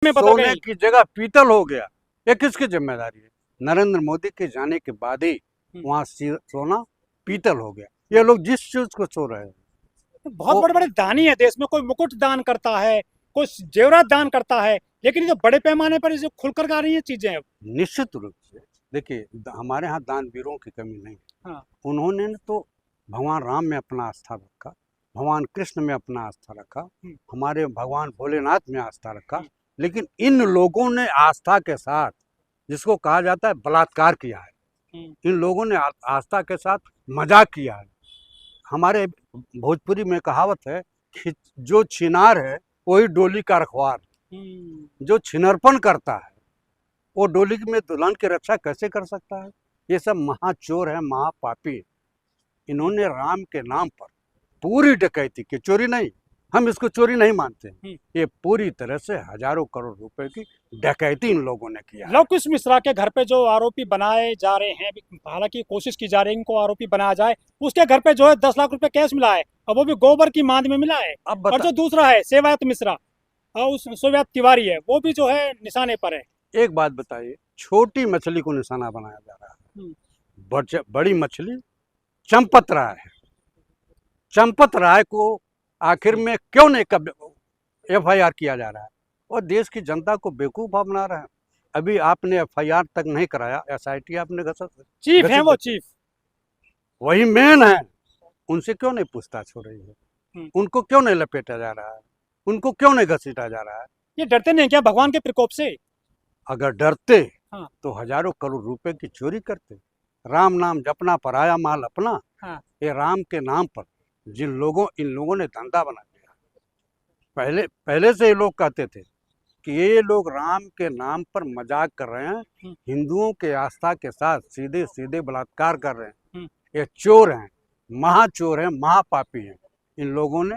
में बदल सोने गई। की जगह पीतल हो गया, ये किसकी जिम्मेदारी है? नरेंद्र मोदी के जाने के बाद ही वहाँ सोना पीतल हो गया। ये लोग जिस चीज को सो रहे हैं बहुत वो बड़े बड़े दानी है देश में, कोई मुकुट दान करता है, कोई जेवरात दान करता है, लेकिन ये तो बड़े पैमाने पर इसे खुलकर आ रही है चीजें अब। निश्चित रूप से देखिए, हमारे यहाँ दानवीरों की कमी नहीं है। हाँ। उन्होंने न तो भगवान राम में अपना आस्था रखा, भगवान कृष्ण में अपना आस्था रखा, हमारे भगवान भोलेनाथ में आस्था रखा, लेकिन इन लोगों ने आस्था के साथ, जिसको कहा जाता है बलात्कार किया है, इन लोगों ने आस्था के साथ मजाक किया है। हमारे भोजपुरी में कहावत है कि जो छिनार है वही डोली का रखवार। जो छिनरपन करता है वो डोली में दुल्हन की रक्षा कैसे कर सकता है? ये सब महाचोर है, महापापी है। इन्होंने राम के नाम पर पूरी डकैती की, चोरी नहीं, हम इसको चोरी नहीं मानते, ये पूरी तरह से हजारों करोड़ रुपए की डकैती इन लोगों ने किया। लव कुश मिश्रा के घर पे जो आरोपी बनाए जा रहे हैं, हालांकि कोशिश की जा रही है इनको आरोपी बनाया जाए, उसके घर पे जो है 10 लाख रुपए कैश मिला है, और वो भी गोबर की मांद में मिला है। अब और जो दूसरा है सेवायत मिश्रा और उस सेवायत तिवारी है, वो भी जो है निशाने पर है। एक बात बताइए, छोटी मछली को निशाना बनाया जा रहा है, बड़ी मछली चंपत राय है। चंपत राय को आखिर में क्यों नहीं FIR किया जा रहा है? और देश की जनता को बेवकूफ बना रहे हैं। अभी आपने FIR तक नहीं कराया, SIT आपने चीफ है वो, चीफ वही मेन है, उनसे क्यों नहीं पूछताछ हो रही है? उनको क्यों नहीं लपेटा जा रहा है? उनको क्यों नहीं घसीटा जा रहा है? ये डरते नहीं क्या भगवान के प्रकोप से? अगर डरते हाँ। तो हजारों करोड़ रुपए की चोरी करते। राम नाम जपना पराया माल अपना। हाँ। ये राम के नाम पर इन लोगों ने धंधा बना दिया। पहले से ये लोग कहते थे कि ये लोग राम के नाम पर मजाक कर रहे हैं, हिंदुओं के आस्था के साथ सीधे सीधे बलात्कार कर रहे हैं, ये चोर हैं, महाचोर हैं, महापापी हैं। इन लोगों ने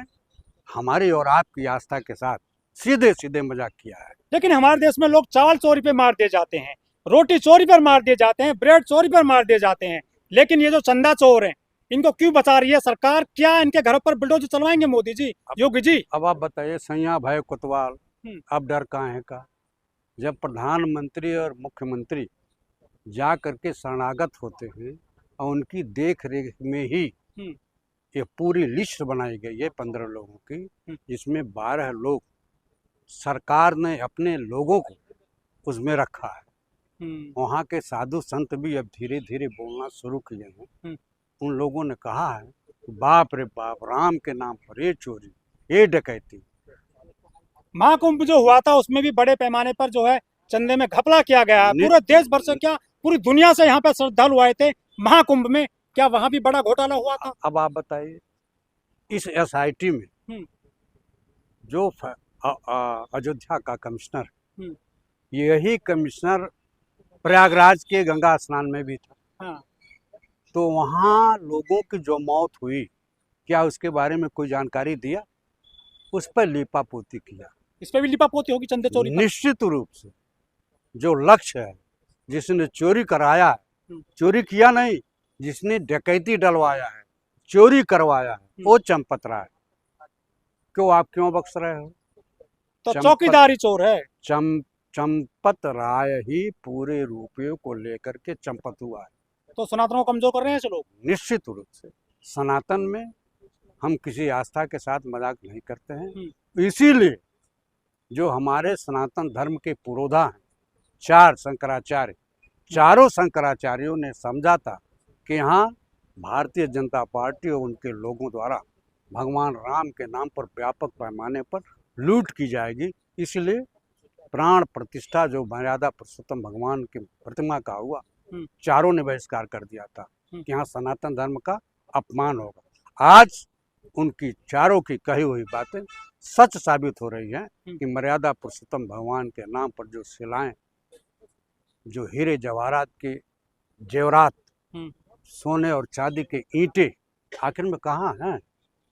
हमारी और आपकी आस्था के साथ सीधे सीधे मजाक किया है। लेकिन हमारे देश में लोग चावल चोरी पे मार दिए जाते हैं, रोटी चोरी पर मार दिए जाते हैं, ब्रेड चोरी पर मार दिए जाते हैं, लेकिन ये जो चंदा चोर हैं इनको क्यों बचा रही है सरकार? क्या इनके घरों पर बुलडोजर चलवाएंगे मोदी जी, योगी जी? अब आप बताइए, सैया भाई कोतवाल, अब डर कहाँ है का? जब प्रधानमंत्री और मुख्यमंत्री जा करके शरणागत होते हैं और उनकी देख रेख में ही ये पूरी लिस्ट बनाई गई है 15 लोगों की, जिसमें 12 लोग सरकार ने अपने लोगों को उसमें रखा है। वहाँ के साधु संत भी अब धीरे धीरे बोलना शुरू किए हैं। उन लोगों ने कहा है, बाप रे बाप, राम के नाम पर ये चोरी, ये डकैती। महाकुंभ जो हुआ था उसमें भी बड़े पैमाने पर जो है चंदे में घपला किया गया है। पूरे देश भर से, क्या पूरी दुनिया से यहाँ पे श्रद्धालु आए थे महाकुंभ में, क्या वहां भी बड़ा घोटाला हुआ था? अब आप बताइए, इस SIT में जो अयोध्या का कमिश्नर, यही कमिश्नर प्रयागराज के गंगा स्नान में भी था। हाँ। तो वहाँ लोगों की जो मौत हुई, क्या उसके बारे में कोई जानकारी दिया? उस पर लिपापोती किया। इस पर भी लिपापोती होगी चंदे चोरी पर? निश्चित रूप से। जो लक्ष्य है, जिसने चोरी कराया है, चोरी किया नहीं, जिसने डकैती डलवाया है, चोरी करवाया है, वो चंपत राय। आप क्यों बख्श रहे हो? तो चौकीदारी चोर है। चंपत राय ही पूरे रुपये को लेकर के चंपत हुआ है। तो सनातन को कमजोर कर रहे हैं लोग? निश्चित रूप से। सनातन में हम किसी आस्था के साथ मजाक नहीं करते हैं। इसीलिए जो हमारे सनातन धर्म के पुरोधा हैं, 4 शंकराचार्य, चारों शंकराचार्यों ने समझा था कि यहाँ भारतीय जनता पार्टी और उनके लोगों द्वारा भगवान राम के नाम पर व्यापक पैमाने पर लूट की जाएगी। इसलिए प्राण प्रतिष्ठा जो मर्यादा पुरुषोत्तम भगवान की प्रतिमा का हुआ, चारों ने बहिष्कार कर दिया था कि यहाँ सनातन धर्म का अपमान होगा। आज उनकी चारों की कही हुई बातें सच साबित हो रही हैं कि मर्यादा पुरुषोत्तम भगवान के नाम पर जो शिलाएं, जो हीरे जवाहरात के जेवरात, सोने और चांदी के ईंटें, आखिर में कहाँ हैं?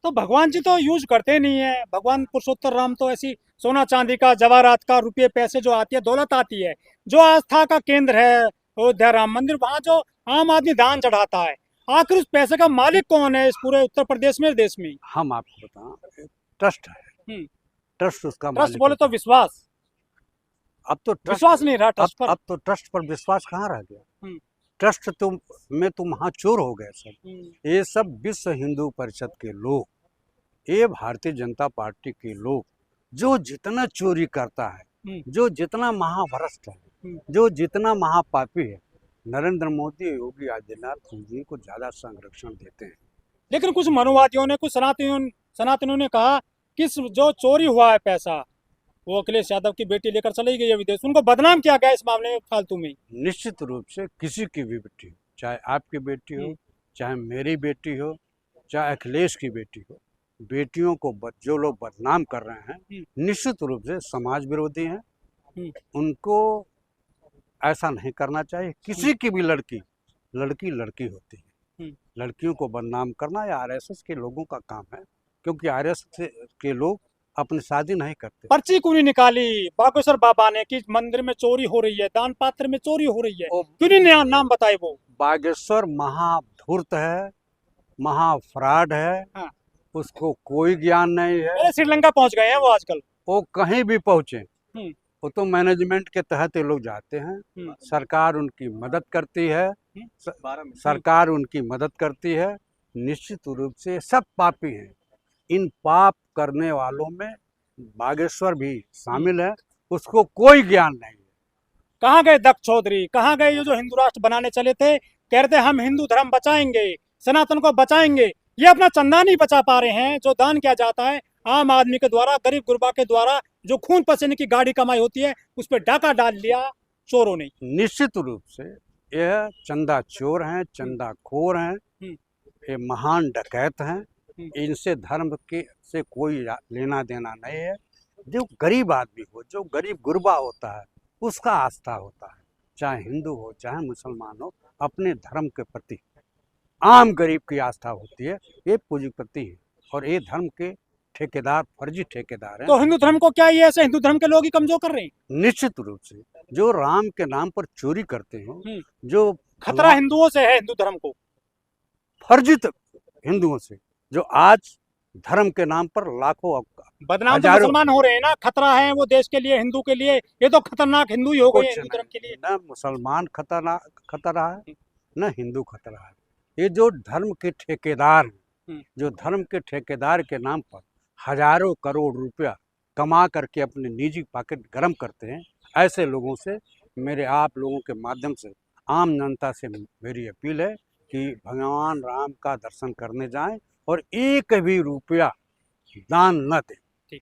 तो भगवान जी तो यूज करते नहीं है। भगवान पुरुषोत्तम राम तो ऐसी सोना चांदी का, जवाहरात का, रुपये पैसे जो आती है, दौलत आती है, जो आस्था का केंद्र है अयोध्या राम मंदिर, वहाँ जो आम आदमी दान चढ़ाता है, आखिर उस पैसे का मालिक कौन है इस पूरे उत्तर प्रदेश में, देश में? हम आपको बताएं, ट्रस्ट है। ट्रस्ट उसका ट्रस्ट बोले तो विश्वास। अब तो ट्रस्ट विश्वास नहीं रहा ट्रस्ट पर। अब तो ट्रस्ट पर विश्वास कहाँ रह गया। हम्म। ट्रस्ट तो में तो महाचोर हो गए सब। हम्म। ये सब विश्व हिंदू परिषद के लोग, ये भारतीय जनता पार्टी के लोग, जो जितना चोरी करता है, जो जितना महाभ्रष्ट है, जो जितना महापापी है, नरेंद्र मोदी योगी आदित्यनाथ जी को ज्यादा संरक्षण देते हैं। लेकिन कुछ मनुवादियों ने, कुछ सनातनियों ने कहा कि जो चोरी हुआ है पैसा, वो अखिलेश यादव की बेटी लेकर चली गई है विदेश, उनको बदनाम किया गया इस मामले में फालतू में। निश्चित रूप से किसी की भी बेटी हो, चाहे आपकी बेटी हो, चाहे मेरी बेटी हो, चाहे अखिलेश की बेटी हो, बेटियों को जो लोग बदनाम कर रहे हैं, निश्चित रूप से समाज विरोधी हैं। उनको ऐसा नहीं करना चाहिए। किसी की भी लड़की लड़की होती है। लड़कियों को बदनाम करना या आरएसएस के लोगों का काम है, क्योंकि आरएसएस के लोग अपनी शादी नहीं करते। पर्ची क्यों नहीं निकाली बागेश्वर बाबा ने कि मंदिर में चोरी हो रही है, दान पात्र में चोरी हो रही है, क्यों नहीं नाम बताए वो? बागेश्वर महाधूर्त है, महाफ्रॉड है। हाँ। उसको कोई ज्ञान नहीं है। श्रीलंका पहुंच गए हैं वो आजकल। वो कहीं भी पहुंचे, वो तो मैनेजमेंट के तहत ये लोग जाते हैं। सरकार उनकी मदद करती है, सरकार उनकी मदद करती है। निश्चित रूप से सब पापी हैं। इन पाप करने वालों में बागेश्वर भी शामिल है। उसको कोई ज्ञान नहीं है। कहाँ गए दक्ष चौधरी, कहाँ गए ये जो हिंदू राष्ट्र बनाने चले थे, कह रहे थे हम हिंदू धर्म बचाएंगे, सनातन को बचाएंगे। ये अपना चंदा नहीं बचा पा रहे हैं जो दान किया जाता है आम आदमी के द्वारा, गरीब गुरबा के द्वारा, जो खून पसीने की गाड़ी कमाई होती है, उस पर डाका डाल लिया चोरों ने। निश्चित रूप से यह चंदा चोर हैं, चंदा खोर हैं, ये महान डकैत हैं। इनसे धर्म के से कोई लेना देना नहीं है। जो गरीब आदमी हो, जो गरीब गुरबा होता है, उसका आस्था होता है, चाहे हिंदू हो चाहे मुसलमान हो, अपने धर्म के प्रति आम गरीब की आस्था होती है। ये पूंजीपति है और ये धर्म के ठेकेदार, फर्जी ठेकेदार हैं। तो हिंदू धर्म को क्या ये ऐसे हिंदू धर्म के लोग ही कमजोर कर रहे हैं? निश्चित रूप से जो राम के नाम पर चोरी करते हैं, जो खतरा हिंदुओं से है, हिंदू धर्म को फर्जित हिंदुओं से, जो आज धर्म के नाम पर लाखों बदनाम तो मुसलमान हो रहे हैं ना। खतरा है वो देश के लिए, हिंदू के लिए। ये तो खतरनाक हिंदू ही हो गए हिंदू धर्म के लिए। न मुसलमान खतरा है, न हिंदू खतरा है। ये जो धर्म के ठेकेदार हैं, जो धर्म के ठेकेदार के नाम पर हजारों करोड़ रुपया कमा करके अपने निजी पॉकेट गर्म करते हैं, ऐसे लोगों से मेरे आप लोगों के माध्यम से आम जनता से मेरी अपील है कि भगवान राम का दर्शन करने जाएं और एक भी रुपया दान न दें।